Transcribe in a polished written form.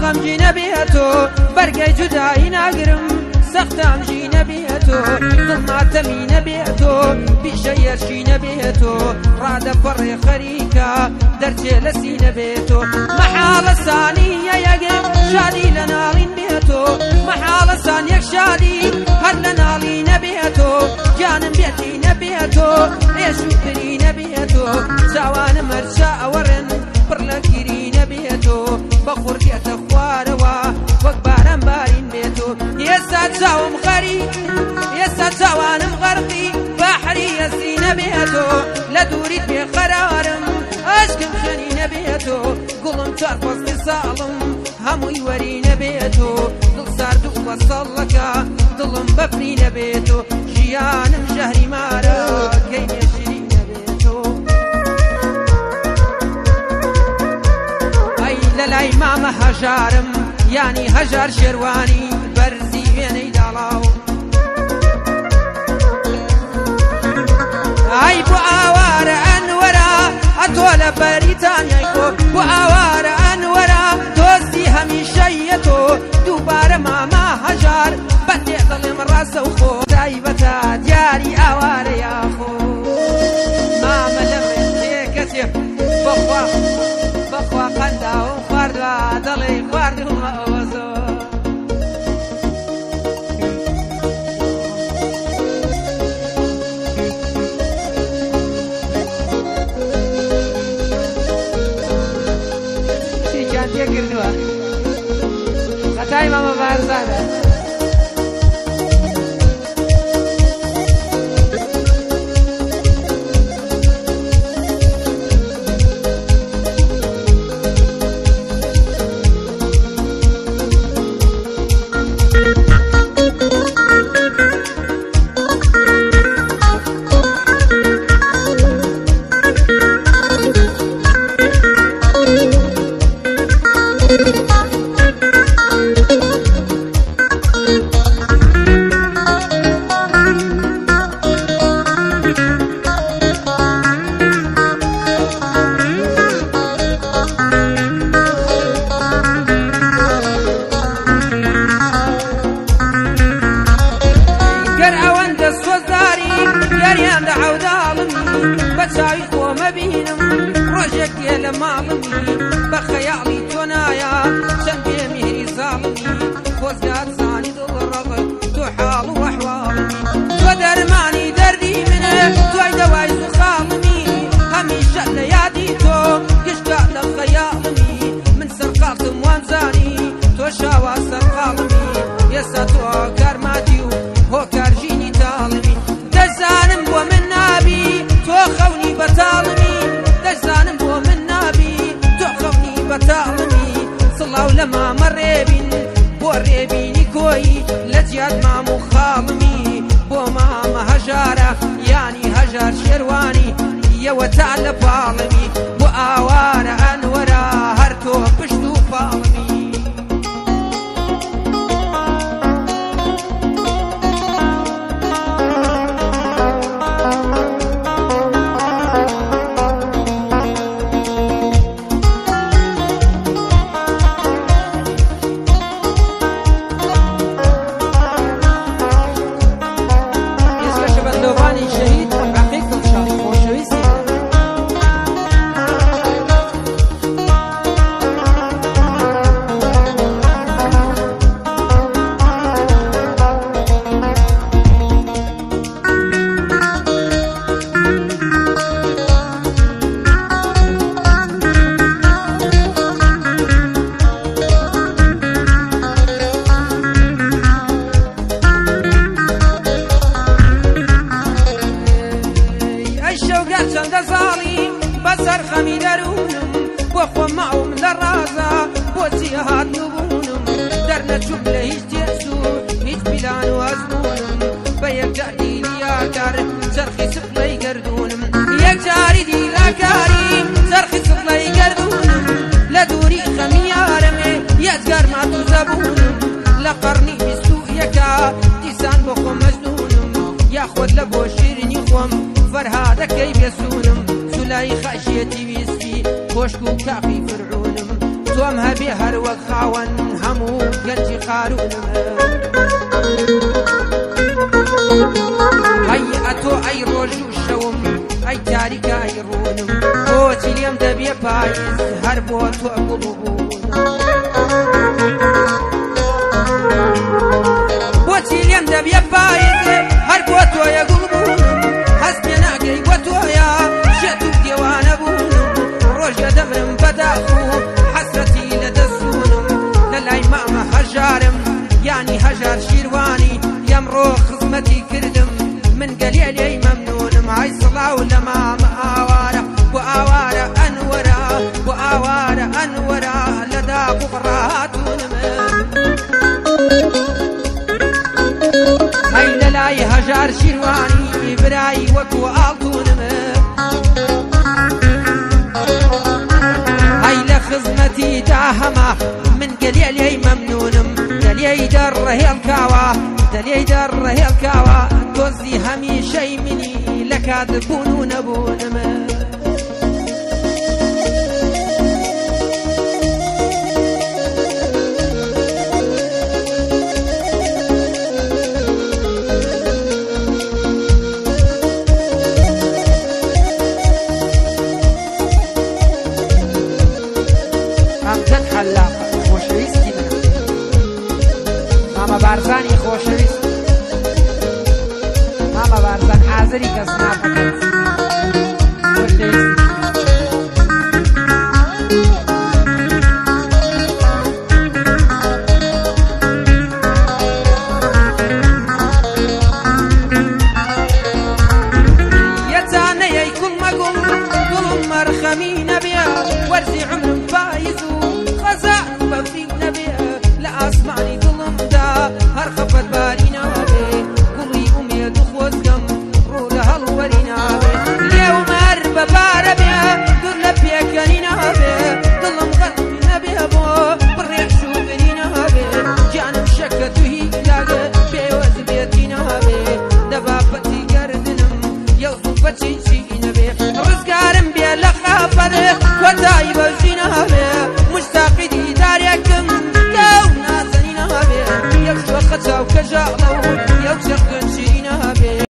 غەمگی نەبێتۆ بەرگەی جودایی ناگرم سەختام ژی نەبێتۆ دڵماتەمی نەبێتۆ پیشە یەرشی نەبێتۆ ڕادەپەڕێ خەریکە دەرچێ لەسی نەبێتۆ مەحاڵە سانیە یەکێک شادی لە ناڵین بێتۆ مەحاڵە سان یەک شادی هەر لە ناڵی نەبێتۆ گیانم بێتی نەبێتۆ ئێش و پری نەبێتۆ چاوانە مەرچە ئەوەڕێن پڕ لە گیری نەبێتۆ بە خوڕگێتە خوارەوە وەک باران بارین بێتۆ ئێستا چاوم غەری ئێستا چاوانم غەرقی بەحری ئەسی نەبێتۆ لە دووریت بێقەرارم ئەشکم خەنی نەبێتۆ گوڵم چار پەستی ساڵم هەمووی وەری نەبێتۆ دڵ سارد و وەسەڵەکە دڵم بەفری نەبێتۆ ژیانم ژەهری مارە کەی نێژری نەبێتۆ ئەی لەلای مامە هەژارم یانی هەژار شێروانی بەرزی وێنەی داڵاو ئای بۆ ئاوارە ئەنوەرە ئەتۆ لە بەریتانیای کۆ بۆ ئاوارە ئەنوەرە دۆستی هەمیشەیە تۆ دووبارە مامە هەژار بەتێ دڵێم ڕاستە و خۆ تایبەتە دیاری ئاوارە یاخۆ مامە لە ڕێ کەسێ بەخوا قەنداوم خواردوە دەڵێ خواردومە ئەوە زۆر تێکردووە خەتای مامە بارزانە بەچاوی خۆمە بینم ڕۆژێک دێ لە ماڵمی بە خەیاڵی تۆ نایە چەند بێ میهری زاڵمی خۆزگات زانی دڵڕەڵ تۆ حاڵ و ئەحواڵمی تۆ دەرمانی دەردی منە توای دەوای زوخاڵمی هەمیشە لە یادی تۆ گشتە لە خەیاڵمی من سەرقاڵتم وانزانی تۆ شاوا سەرقاڵمی ئێستا تۆ کارماتی و هۆکارژینی تاڵمی دەزانم بۆ من نابی تۆ خەونی بەتاڵمی دەزانم بۆ من نابی تۆ خەونی بەتاڵمی سڵاو لە مامە ڕێبین بۆ ڕێبینی کۆی لە جیات مام و خاڵمی بۆ مامە هەژارە یانی هەژار شێروانی یەوە تا لە پاڵمی بۆ ئاوارە ئەنوەرە هەر تۆ پشت و پاڵمی چەندە زاڵی بەسەر خەمی دەروونم بۆ خۆم ماوم لە ڕازە بۆچی هاتنوبوونم دەرنەچووم لە هیچ تێسوو هیچ پیلان و ئەزمونم بە یەکجار دیلیاکار چەرخی سفلەی گەردوونم یەکجاری دیلاکاری چەرخی سفلەی گەردوونم لە دووری خەمی یارمێ یەکجار ماتوو زەبوونم لە قەرنی بیست و یەکا دیسان بۆ خۆم مەزنونم یاخۆت لە بۆ شیرنی خۆم فەرهادەکەی بێسوونم سولای خەشیەتی ویسکی خۆشک و کافی فرعونم تۆم هەبێ هەر وەک خاوەن هەموو گەنجی قارونم ئەی ئەتۆ ئەی ڕۆژ و شەوم ئەی تاریکە ئەی ڕوونم بۆچی لێم دەبێ پاییز هەر بۆ تۆ گوڵ بۆچی لێم دەبێ پاییز هەر بۆ تۆیە گوڵ بوونم هەست پێ ناگەی بۆ تۆیە شێت و دێوانە بوونم ڕۆژە دەمرم بەداخ و حەسرەتی لە دەستونم لە لای مامە هەژارم یانی هەژار شیروانی ئەمڕۆ خزمەتی کردم من گەلێ لێی مەمنونم ئای سڵاو لە مامە ئاوارە بۆ ئاوارە ئەنوەرە بۆ ئاوارە ئەنوەرە لە داق و بڕاتونم ئەی لە لای هەژار شیروانی برایی وەکو ئاڵتونم ئەی لە خزمەتی دا هەما من گەلێ لێی مەمنونم دەلێی دەڕڕەهێڵکاوە دەلێی دەڕڕەهێڵکاوە دۆزی هەمیشەی منی لە کات بوون و نەبوونم ئەمجد حەلاقە خۆشەویستی منە مامە بارزانی خۆشەویست مامە بارزان حازری کەس نابکەن خۆشەویستی یەجانەیەی کوڵمە گوڵ گوڵم مەرخەمی نەبێ وەرزی عمر